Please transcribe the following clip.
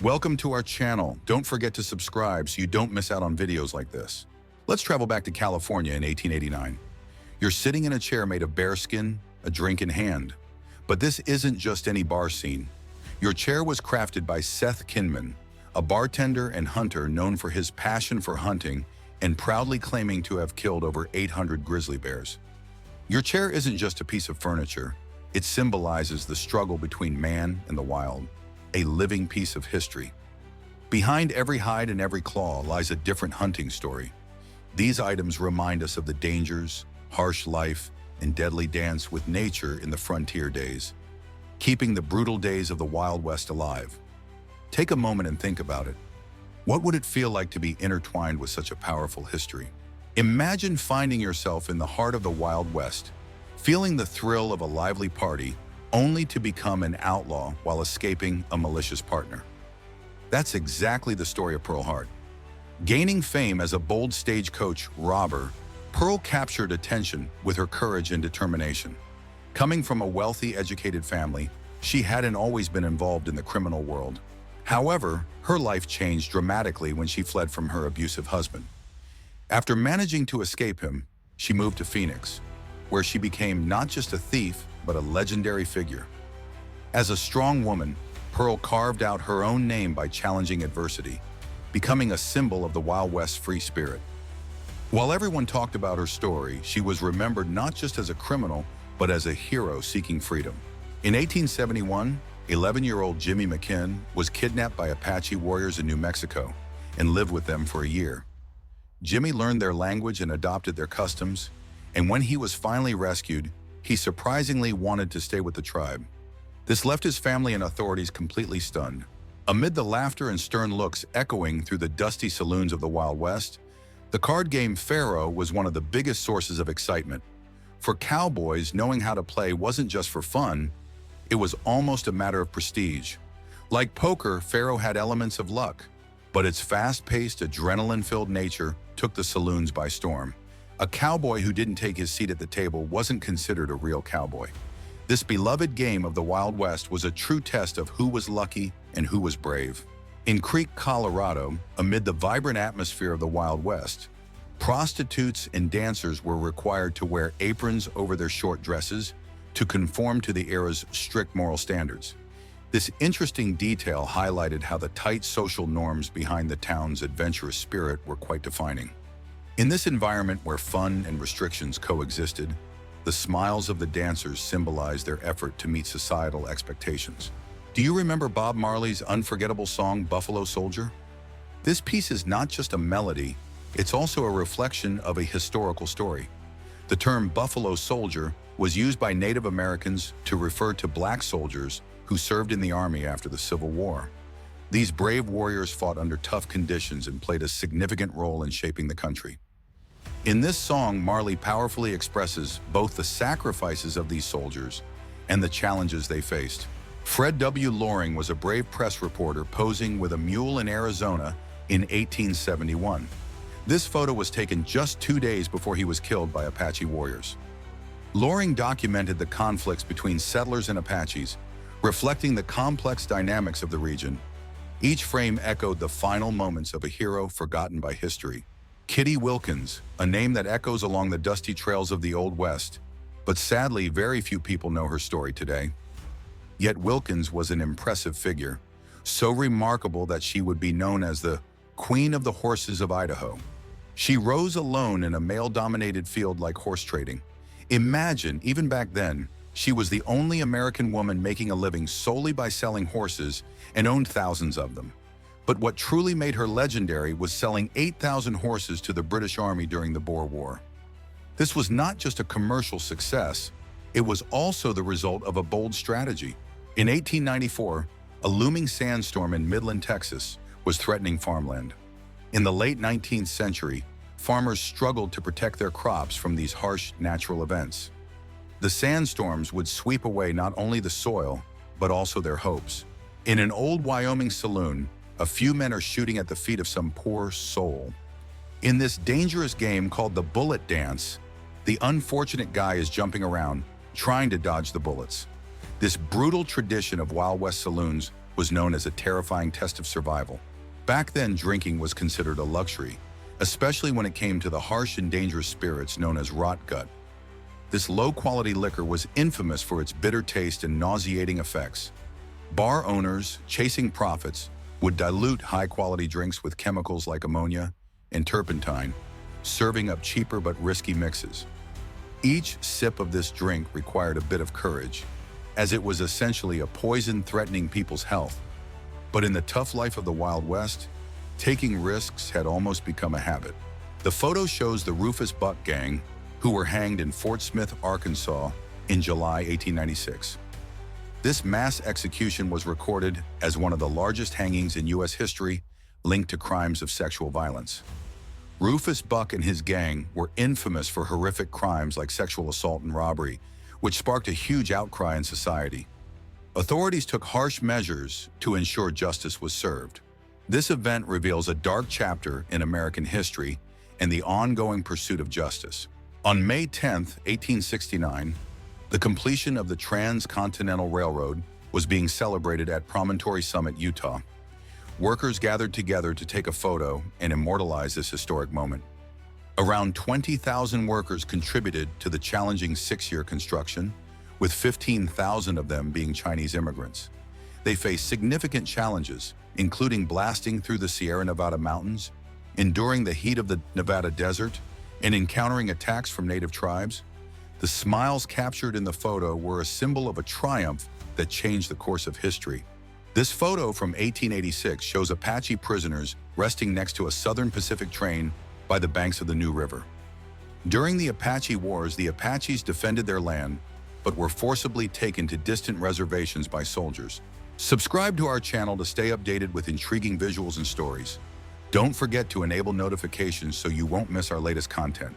Welcome to our channel. Don't forget to subscribe so you don't miss out on videos like this. Let's travel back to California in 1889. You're sitting in a chair made of bearskin, a drink in hand. But this isn't just any bar scene. Your chair was crafted by Seth Kinman, a bartender and hunter known for his passion for hunting and proudly claiming to have killed over 800 grizzly bears. Your chair isn't just a piece of furniture. It symbolizes the struggle between man and the wild, a living piece of history. Behind every hide and every claw lies a different hunting story. These items remind us of the dangers, harsh life, and deadly dance with nature in the frontier days, keeping the brutal days of the Wild West alive. Take a moment and think about it. What would it feel like to be intertwined with such a powerful history? Imagine finding yourself in the heart of the Wild West, feeling the thrill of a lively party, only to become an outlaw while escaping a malicious partner. That's exactly the story of Pearl Hart. Gaining fame as a bold stagecoach robber, Pearl captured attention with her courage and determination. Coming from a wealthy, educated family, she hadn't always been involved in the criminal world. However, her life changed dramatically when she fled from her abusive husband. After managing to escape him, she moved to Phoenix, where she became not just a thief, but a legendary figure. As a strong woman, Pearl carved out her own name by challenging adversity, becoming a symbol of the Wild West's free spirit. While everyone talked about her story, she was remembered not just as a criminal, but as a hero seeking freedom. In 1871, 11-year-old Jimmy Mckin was kidnapped by Apache warriors in New Mexico and lived with them for a year. Jimmy learned their language and adopted their customs, and when he was finally rescued, he surprisingly wanted to stay with the tribe. This left his family and authorities completely stunned. Amid the laughter and stern looks echoing through the dusty saloons of the Wild West, the card game Pharaoh was one of the biggest sources of excitement. For cowboys, knowing how to play wasn't just for fun, it was almost a matter of prestige. Like poker, Pharaoh had elements of luck, but its fast-paced, adrenaline-filled nature took the saloons by storm. A cowboy who didn't take his seat at the table wasn't considered a real cowboy. This beloved game of the Wild West was a true test of who was lucky and who was brave. In Creek, Colorado, amid the vibrant atmosphere of the Wild West, prostitutes and dancers were required to wear aprons over their short dresses to conform to the era's strict moral standards. This interesting detail highlighted how the tight social norms behind the town's adventurous spirit were quite defining. In this environment where fun and restrictions coexisted, the smiles of the dancers symbolized their effort to meet societal expectations. Do you remember Bob Marley's unforgettable song, Buffalo Soldier? This piece is not just a melody, it's also a reflection of a historical story. The term Buffalo Soldier was used by Native Americans to refer to black soldiers who served in the army after the Civil War. These brave warriors fought under tough conditions and played a significant role in shaping the country. In this song, Marley powerfully expresses both the sacrifices of these soldiers and the challenges they faced. Fred W. Loring was a brave press reporter posing with a mule in Arizona in 1871. This photo was taken just 2 days before he was killed by Apache warriors. Loring documented the conflicts between settlers and Apaches, reflecting the complex dynamics of the region. Each frame echoed the final moments of a hero forgotten by history. Kitty Wilkins, a name that echoes along the dusty trails of the Old West, but sadly very few people know her story today. Yet Wilkins was an impressive figure, so remarkable that she would be known as the Queen of the Horses of Idaho. She rose alone in a male-dominated field like horse trading. Imagine, even back then, she was the only American woman making a living solely by selling horses and owned thousands of them. But what truly made her legendary was selling 8,000 horses to the British Army during the Boer War. This was not just a commercial success, it was also the result of a bold strategy. In 1894, a looming sandstorm in Midland, Texas, was threatening farmland. In the late 19th century, farmers struggled to protect their crops from these harsh natural events. The sandstorms would sweep away not only the soil, but also their hopes. In an old Wyoming saloon, a few men are shooting at the feet of some poor soul. In this dangerous game called the bullet dance, the unfortunate guy is jumping around, trying to dodge the bullets. This brutal tradition of Wild West saloons was known as a terrifying test of survival. Back then, drinking was considered a luxury, especially when it came to the harsh and dangerous spirits known as rot gut. This low-quality liquor was infamous for its bitter taste and nauseating effects. Bar owners, chasing profits, would dilute high-quality drinks with chemicals like ammonia and turpentine, serving up cheaper but risky mixes. Each sip of this drink required a bit of courage, as it was essentially a poison threatening people's health. But in the tough life of the Wild West, taking risks had almost become a habit. The photo shows the Rufus Buck gang, who were hanged in Fort Smith, Arkansas, in July 1896. This mass execution was recorded as one of the largest hangings in U.S. history linked to crimes of sexual violence. Rufus Buck and his gang were infamous for horrific crimes like sexual assault and robbery, which sparked a huge outcry in society. Authorities took harsh measures to ensure justice was served. This event reveals a dark chapter in American history and the ongoing pursuit of justice. On May 10, 1869, the completion of the Transcontinental Railroad was being celebrated at Promontory Summit, Utah. Workers gathered together to take a photo and immortalize this historic moment. Around 20,000 workers contributed to the challenging 6-year construction, with 15,000 of them being Chinese immigrants. They faced significant challenges, including blasting through the Sierra Nevada mountains, enduring the heat of the Nevada desert, and encountering attacks from native tribes. The smiles captured in the photo were a symbol of a triumph that changed the course of history. This photo from 1886 shows Apache prisoners resting next to a Southern Pacific train by the banks of the New River. During the Apache Wars, the Apaches defended their land, but were forcibly taken to distant reservations by soldiers. Subscribe to our channel to stay updated with intriguing visuals and stories. Don't forget to enable notifications so you won't miss our latest content.